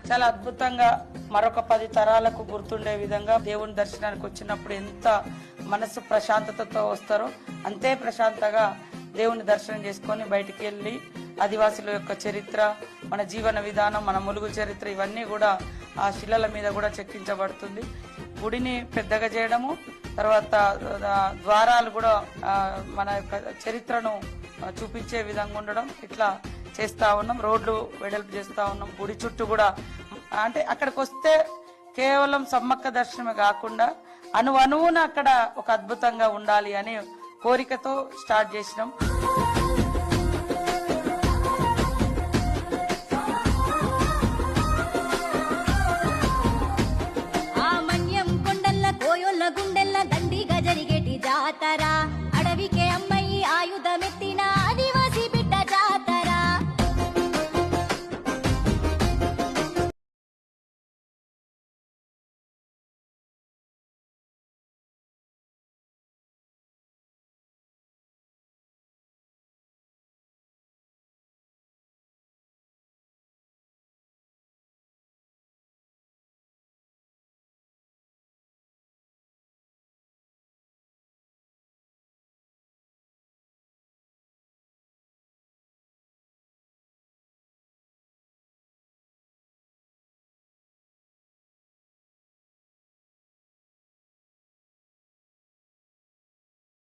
చాలా అద్భుతంగా మరొక 10 తరాలకు గుర్తుండే విధంగా దేవుని దర్శనానికి వచ్చినప్పుడు ఎంత మనసు ప్రశాంతతతో వస్తారో అంతే ప్రశాంతంగా దేవుని దర్శనం చేసుకొని బయటికి వెళ్ళి ఆదివాసుల యొక్క చరిత్ర, మన జీవన విధానం, మన ములుగు చరిత్ర ఇవన్నీ కూడా ఆ శిలల మీద కూడా చెక్కించబడుతుంది. గుడిని పెద్దగా చేయడము, తర్వాత ద్వారాలు కూడా మన యొక్క చరిత్రను చూపించే విధంగా ఉండడం, ఇట్లా చేస్తా ఉన్నాం. రోడ్లు వెడల్పు చేస్తా ఉన్నాం. గుడి చుట్టూ కూడా అంటే అక్కడికి వస్తే కేవలం సమ్మక్క దర్శనమే కాకుండా అణువున అక్కడ ఒక అద్భుతంగా ఉండాలి అనే కోరికతో స్టార్ట్ చేసినాం.